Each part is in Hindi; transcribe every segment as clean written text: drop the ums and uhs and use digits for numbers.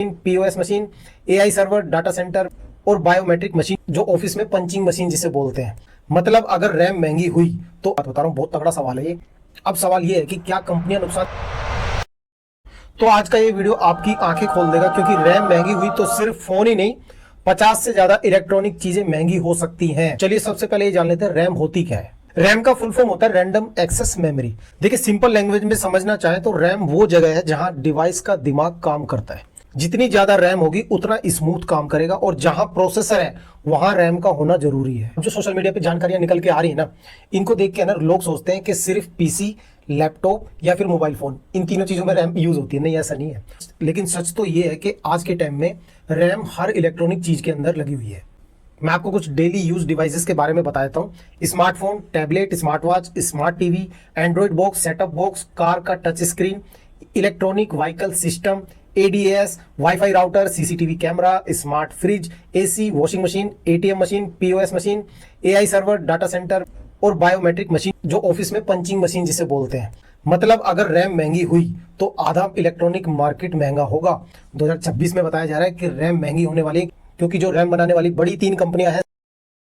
POS machine, AI server, data centre और बायोमेट्रिक मशीन, जो ऑफिस में पंचिंग मशीन जिसे बोलते हैं। मतलब अगर रैम महंगी हुई तो बता रहा हूँ, बहुत तगड़ा सवाल है ये। अब सवाल ये है कि क्या कंपनियां नुकसान। तो आज का ये वीडियो आपकी आंखें खोल देगा, क्योंकि रैम महंगी हुई तो सिर्फ फोन ही नहीं, 50 से ज्यादा इलेक्ट्रॉनिक चीजें महंगी हो सकती हैं। चलिए सबसे पहले ये जान लेते हैं रैम होती क्या है। रैम का फुल फॉर्म होता है रैंडम एक्सेस मेमोरी। देखिए सिंपल लैंग्वेज में समझना चाहे तो रैम वो जगह है जहां डिवाइस का दिमाग काम करता है। जितनी ज्यादा रैम होगी उतना स्मूथ काम करेगा, और जहां प्रोसेसर है वहां रैम का होना जरूरी है। जो सोशल मीडिया पे जानकारियां निकल के आ रही है ना, इनको देख के ना लोग सोचते हैं कि सिर्फ पीसी, लैपटॉप या फिर मोबाइल फोन, इन तीनों चीजों में रैम यूज होती है। नहीं, ऐसा नहीं है। लेकिन सच तो ये है कि आज के टाइम में रैम हर इलेक्ट्रॉनिक चीज के अंदर लगी हुई है। मैं आपको कुछ डेली यूज डिवाइसेस के बारे में बता देता हूँ। Smartphone, tablet, smart watch, smart TV, Android box, setup box, car का touch screen, electronic vehicle system, ADS, WiFi router, CCTV camera, smart fridge, AC, washing machine, ATM machine, POS machine, AI server, data centre और बायोमेट्रिक मशीन, जो ऑफिस में पंचिंग मशीन जिसे बोलते हैं। मतलब अगर रैम महंगी हुई तो आधा इलेक्ट्रॉनिक मार्केट महंगा होगा। 2026 में बताया जा रहा है कि रैम महंगी होने वाली है, क्योंकि जो रैम बनाने वाली बड़ी 3 कंपनियां हैं,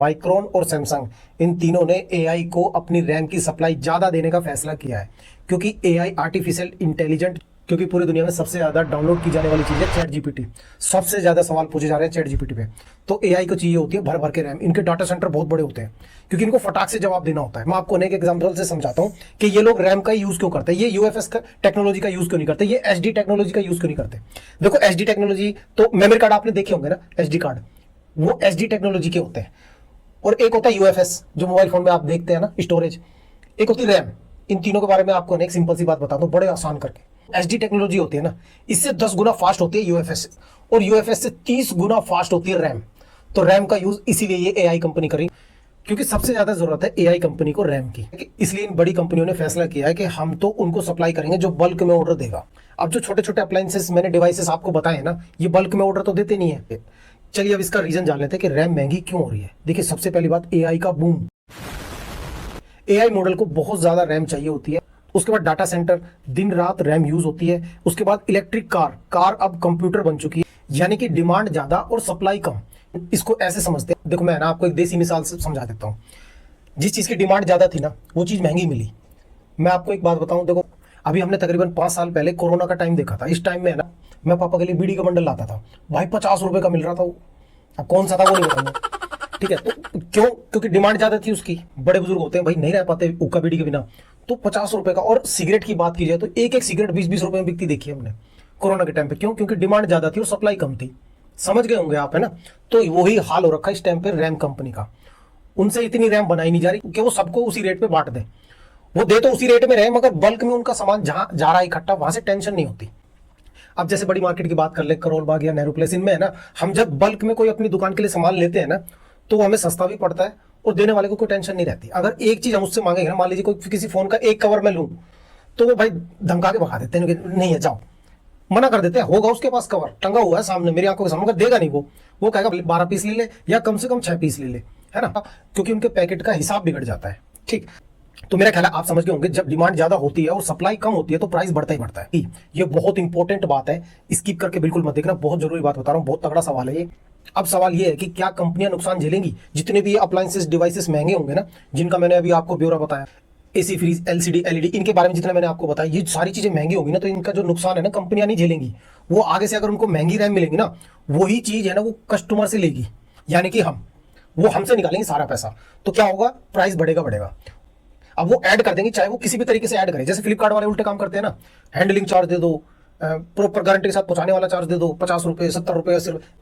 माइक्रोन और सैमसंग, इन तीनों ने एआई को अपनी रैम की सप्लाई ज्यादा देने का फैसला किया है। क्योंकि एआई आर्टिफिशियल इंटेलिजेंट, क्योंकि पूरी दुनिया में सबसे ज्यादा डाउनलोड की जाने वाली चीज है चैट जीपीटी। सबसे ज्यादा सवाल पूछे जा रहे हैं चैट जीपीटी पे। तो एआई को चाहिए होती है भर भर के रैम। इनके डाटा सेंटर बहुत बड़े होते हैं, क्योंकि इनको फटाक से जवाब देना होता है। मैं आपको अनेक एग्जांपल से समझाता हूं कि ये लोग रैम का यूज क्यों करते हैं, ये यूएफएस का टेक्नोलॉजी का यूज क्यों नहीं करते, ये एचडी टेक्नोलॉजी का यूज क्यों नहीं करते। देखो एचडी टेक्नोलॉजी तो मेमोरी कार्ड आपने देखे होंगे ना, एचडी कार्ड, वो एचडी टेक्नोलॉजी के होते हैं। और एक होता है यूएफएस, जो मोबाइल फोन में आप देखते हैं ना, स्टोरेज। एक होती है रैम। इन तीनों के बारे में आपको एक सिंपल सी बात बताता हूं, बड़े आसान करके। एचडी टेक्नोलॉजी होती है ना, इससे 10 गुना फास्ट होती है यूएफएस, और यूएफएस से 30 गुना फास्ट होती है रैम। तो रैम का यूज इसीलिए ये एआई कंपनी कर रही है, क्योंकि सबसे ज्यादा जरूरत है एआई कंपनी को रैम की। इसलिए इन बड़ी कंपनियों ने फैसला किया है कि हम तो उनको सप्लाई करेंगे जो बल्क में ऑर्डर देगा। अब जो छोटे छोटे अप्लायंसेस मैंने डिवाइसेस आपको बताए ना, ये बल्क में ऑर्डर तो देते नहीं है। चलिए अब इसका रीजन जान लेते हैं कि रैम महंगी क्यों हो रही है। देखिए सबसे पहली बात, एआई का बूम। एआई मॉडल को बहुत ज्यादा रैम चाहिए होती है। उसके बाद डाटा सेंटर, दिन रात रैम यूज होती है। उसके बाद इलेक्ट्रिक कार अब कंप्यूटर बन चुकी है, यानी कि डिमांड ज्यादा और सप्लाई कम। इसको ऐसे समझते हैं, देखो मैं ना आपको एक देसी मिसाल से समझा देता हूँ। जिस चीज की डिमांड ज्यादा थी ना, वो चीज महंगी मिली। मैं आपको एक बात बताऊं, देखो अभी हमने तकरीबन 5 साल पहले कोरोना का टाइम देखा था। इस टाइम में ना, मैं पापा के लिए बीड़ी का बंडल लाता था भाई, 50 रुपए का मिल रहा था वो। अब कौन सा था वो नहीं बताऊंगा, ठीक है। तो क्यों? क्योंकि डिमांड ज्यादा थी उसकी। बड़े बुजुर्ग होते हैं भाई, नहीं रह पाते हुक्का बीड़ी के बिना, तो 50 रुपए का। और सिगरेट की बात की जाए तो एक एक सिगरेट 20-20 रुपए में बिकती देखी हमने कोरोना के टाइम पे। क्यों? क्योंकि डिमांड ज्यादा थी और सप्लाई कम थी। समझ गए होंगे आप, है ना। तो वही हाल हो रखा है इस टाइम पे रैम कंपनी का। उनसे इतनी रैम बनाई नहीं जा रही कि वो सबको उसी रेट पे बांट दे। वो दे तो उसी रेट में रहे, मगर बल्क में उनका सामान जहां जा रहा है इकट्ठा, वहां से टेंशन नहीं होती। अब जैसे बड़ी मार्केट की बात कर ले, करोल बाग या नेहरू प्लेस, इनमें है ना, हम जब बल्क में कोई अपनी दुकान के लिए सामान लेते हैं ना, तो वो हमें सस्ता भी पड़ता है और देने वाले को कोई टेंशन नहीं रहती। अगर एक चीज हम उससे मांगेंगे ना, मान लीजिए कोई किसी फोन का एक कवर मैं लूं, तो वो भाई धमका के भगा देते हैं, नहीं है जाओ, मना कर देते हैं। होगा उसके पास कवर टंगा हुआ है सामने, मेरी आंखों के सामने, देगा नहीं वो कहेगा 12 पीस ले ले या कम से कम 6 पीस ले ले, है ना, क्योंकि उनके पैकेट का हिसाब बिगड़ जाता है। ठीक, तो मेरा ख्याल है आप समझ गए होंगे, जब डिमांड ज्यादा होती है और सप्लाई कम होती है तो प्राइस बढ़ता ही बढ़ता है। ये बहुत इंपॉर्टेंट बात है, स्किप करके बिल्कुल मत देखना, बहुत जरूरी बात बता रहा हूँ, बहुत तगड़ा सवाल है ये। अब सवाल ये है कि क्या कंपनियां नुकसान झेलेंगी? जितने भी अप्लायंसेस डिवाइसेस महंगे होंगे ना, जिनका मैंने अभी आपको ब्यौरा बताया, एसी, फ्रिज, एलसीडी, एलईडी, इनके बारे में जितना मैंने आपको बताया, ये सारी चीजें महंगी होंगी ना, तो इनका जो नुकसान है ना, कंपनियां नहीं झेलेंगी। वो आगे से अगर उनको महंगी रैम मिलेंगी ना, वही चीज है ना वो कस्टमर से लेगी, यानी कि वो हमसे निकालेंगे सारा पैसा। तो क्या होगा? प्राइस बढ़ेगा। अब वो ऐड कर देंगे, चाहे वो किसी भी तरीके से ऐड करें। जैसे फ्लिपकार्ट वाले उल्टे काम करते हैं ना, हैंडलिंग चार्ज दे दो, प्रॉपर गारंटी के साथ पहुंचाने वाला चार्ज दे दो, 50 रुपए, 70 रुपए,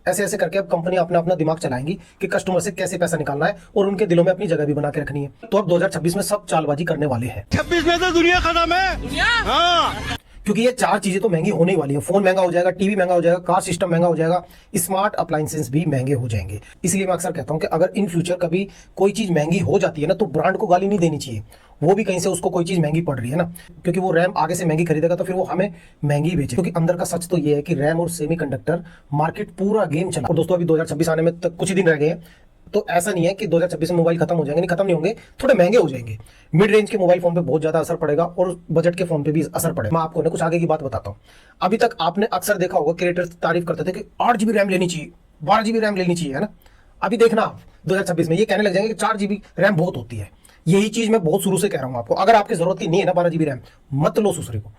ऐसे करके अब कंपनी अपना दिमाग चलाएंगी कि कस्टमर से कैसे पैसा निकालना है और उनके दिलों में अपनी जगह भी बना के रखनी है। तो अब 2026 में सब चालबाजी करने वाले हैं। 26 में तो दुनिया खत्म है। हाँ। क्योंकि ये 4 चीजें तो महंगी होने ही वाली है। फोन महंगा हो जाएगा, टीवी महंगा हो जाएगा, कार सिस्टम महंगा हो जाएगा, स्मार्ट अप्लायंसेस भी महंगे हो जाएंगे। इसलिए मैं अक्सर कहता हूं कि अगर इन फ्यूचर कभी कोई चीज महंगी हो जाती है ना, तो ब्रांड को गाली नहीं देनी चाहिए। वो भी कहीं से उसको कोई चीज महंगी पड़ रही है ना, क्योंकि वो रैम आगे से महंगी खरीदेगा तो फिर वो हमें महंगी बेचे। क्योंकि अंदर का सच तो ये है कि रैम और सेमीकंडक्टर मार्केट पूरा गेम चला। और दोस्तों अभी 2026 आने में तक कुछ ही दिन रह गए हैं। तो ऐसा नहीं है कि 2026 में मोबाइल खत्म हो जाएंगे, नहीं खत्म नहीं होंगे, थोड़े महंगे हो जाएंगे। मिड रेंज के मोबाइल फोन पे बहुत ज्यादा असर पड़ेगा और बजट के फोन पे भी असर पड़ेगा। मैं आपको ना कुछ आगे की बात बताता हूँ। अभी तक आपने अक्सर देखा होगा क्रिएटर्स तारीफ करते थे कि 8 GB रैम लेनी चाहिए, 12 GB रैम लेनी चाहिए, है ना। अभी देखना आप 2026 में ये कहने लग जाएंगे कि 4 GB रैम बहुत होती है। यही चीज मैं बहुत शुरू से कह रहा हूँ आपको। अगर आपकी जरूरत की नहीं है ना 12 GB रैम, मत लो दूसरे को।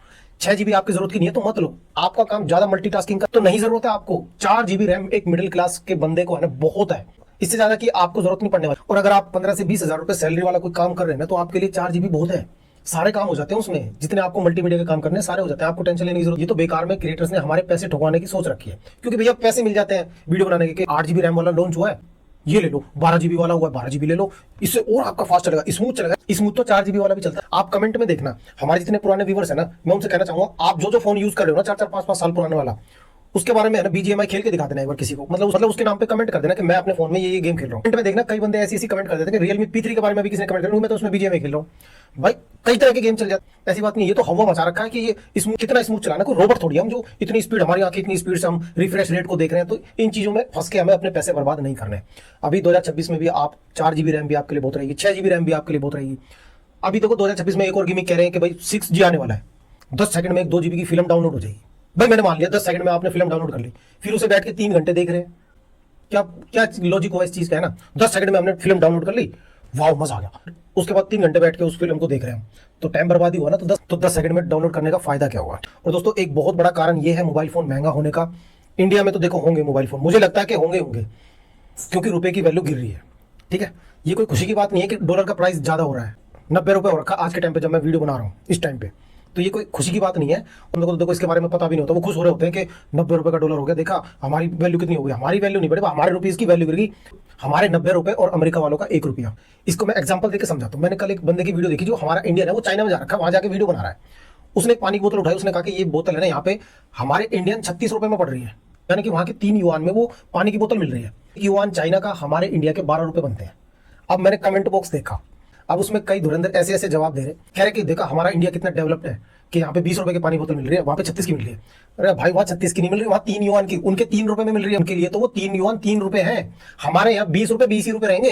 6 GB आपकी जरूरत की नहीं है तो मत लो। आपका काम ज्यादा मल्टीटास्किंग का तो नहीं जरूरत है आपको। 4 GB रैम एक मिडिल क्लास के बंदे को है ना बहुत है, इससे ज्यादा की आपको जरूरत नहीं पड़ने वाली। और अगर आप 15 से 20 हजार रुपए सैलरी वाला कोई काम कर रहे हैं ना तो आपके लिए 4 GB बहुत है। सारे काम हो जाते हैं उसमें, जितने आपको मल्टीमीडिया के काम करने सारे हो जाते हैं, आपको टेंशन लेने की जरूरत। ये तो बेकार में क्रिएटर्स ने हमारे पैसे ठुकवाने की सोच रखी है, क्योंकि भैया पैसे मिल जाते हैं वीडियो बनाने के। 8 GB रैम वाला लॉन्च हुआ है, ये ले लो। 12 GB वाला हुआ है, 12 GB ले लो, इससे और आपका फास्ट चलेगा, स्मूथ चलेगा। स्मूथ तो 4 GB वाला भी चलता है। आप कमेंट में देखना, हमारे जितने पुराने व्यूवर्स है ना, मैं उनसे कहना चाहूंगा, आप जो फोन यूज कर रहे हो ना 4-4 5-5 साल पुराने वाला, उसके बारे में है ना BGMI खेल के दिखा देना एक बार किसी को, मतलब उसके नाम पे कमेंट कर देना कि मैं अपने फोन में ये गेम खेल रहा हूं। कमेंट में देखना कई बंदे ऐसी कमेंट कर देते हैं कि Realme P3 के बारे में भी किसी ने कमेंट कर, मैं तो उसमें BGMI खेल रहा हूं। भाई कई तरह के गेम चल जाते हैं, ऐसी बात नहीं। ये तो हवा मचा रखा है कि ये कितना स्मूथ चलाना, कोई रोबोट थोड़ी हम जो इतनी स्पीड, हमारी आंखें इतनी स्पीड से हम रिफ्रेश रेट को देख रहे हैं। तो इन चीजों में फंस के हमें अपने पैसे बर्बाद नहीं करने। अभी 2026 में भी आप 4 GB रैम भी आपके लिए बहुत रहेगी, 6 GB रैम भी आपके लिए बहुत रहेगी। अभी देखो 2026 में एक और गिमिक कह रहे हैं कि भाई 6G आने वाला है, 10 सेकंड में एक 2 GB की फिल्म डाउनलोड हो जाएगी। भाई मैंने मान लिया 10 सेकंड में आपने फिल्म डाउनलोड कर ली, फिर उसे बैठ के 3 घंटे देख रहे हैं, क्या क्या लॉजिक हुआ इस चीज का, है ना। 10 सेकंड में हमने फिल्म डाउनलोड कर ली, वाह मजा आ गया, उसके बाद 3 घंटे बैठ के उस फिल्म को देख रहे हैं, तो टाइम बर्बादी हुआ ना। तो 10 सेकंड में डाउनलोड करने का फायदा क्या हुआ। और दोस्तों एक बहुत बड़ा कारण ये है मोबाइल फोन महंगा होने का। इंडिया में तो देखो होंगे मोबाइल फोन, मुझे लगता है कि होंगे क्योंकि रुपए की वैल्यू गिर रही है। ठीक है, ये कोई खुशी की बात नहीं है कि डॉलर का प्राइस ज्यादा हो रहा है, 90 रुपए हो रखा आज के टाइम पे, जब मैं वीडियो बना रहा हूँ इस टाइम पे। तो ये कोई खुशी की बात नहीं है। उन लोगों को देखो इसके बारे में पता भी नहीं होता, वो खुश हो रहे होते हैं कि 90 रुपए का डॉलर हो गया, देखा हमारी वैल्यू कितनी हो गई। हमारी वैल्यू नहीं बढ़ी, हमारे रुपीज की वैल्यू गिर गई, हमारे 90 रुपए और अमेरिका वालों का 1 रुपया। इसको मैं एग्जांपल देकर समझाता हूं। मैंने कल एक बंदे की वीडियो देखी, जो हमारा इंडियन है, वो चाइना में जा रखा है, वहां जाके वीडियो बना रहा है। उसने एक पानी की बोतल उठाई, उसने कहा कि ये बोतल है ना यहाँ पे हमारे इंडियन 36 रुपए में पड़ रही है, यानी कि वहां के 3 युआन में वो पानी की बोतल मिल रही है। युआन चाइना का हमारे इंडिया के 12 रुपए बनते हैं। अब मैंने कमेंट बॉक्स देखा, अब उसमें कई धुरंधर ऐसे ऐसे जवाब दे रहे, कह रहे कि देखा हमारा इंडिया कितना डेवलप्ड है कि यहाँ पे 20 रुपए की पानी बोतल मिल रही है, वहां पे 36 की मिल रही है। अरे भाई वहां 36 की नहीं मिल रही, वहां 3 युआन की, उनके 3 रुपए में मिल रही है उनके लिए, तो वो 3 युआन 3 रुपए है। हमारे यहाँ 20 रुपए 20 ही रुपए रहेंगे,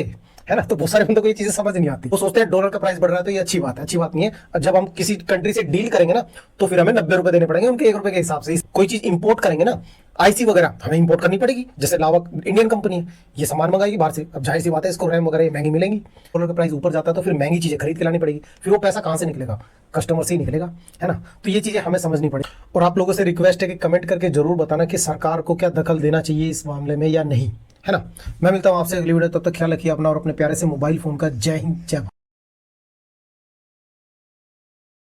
है ना। तो बहुत सारे बंदों को ये चीजें समझ नहीं आती, वो सोचते हैं डॉलर का प्राइस बढ़ रहा है तो ये अच्छी बात है। अच्छी बात नहीं है। जब हम किसी कंट्री से डील करेंगे ना तो फिर हमें 90 रुपए देने पड़ेंगे उनके 1 रुपए के हिसाब से। कोई चीज इंपोर्ट करेंगे ना, आईसी वगैरह हमें इंपोर्ट करनी पड़ेगी, जैसे लावा इंडियन कंपनी है, ये सामान मंगाएगी बाहर से। अब जाहिर सी बात है इसको रैम वगैरह महंगी मिलेंगी, डॉलर का प्राइस ऊपर जाता है तो फिर महंगी चीजें खरीद के लानी पड़ेगी, फिर वो पैसा कहां से निकलेगा, कस्टमर से ही निकलेगा, है ना। तो ये चीजें हमें समझनी पड़ेगी। और आप लोगों से रिक्वेस्ट है कि कमेंट करके जरूर बताना कि सरकार को क्या दखल देना चाहिए इस मामले में या नहीं, है ना। मैं मिलता हूं आपसे अगली वीडियो, तब तक ख्याल रखिए अपना और अपने प्यारे से मोबाइल फोन का। जय हिंद, जय भारत।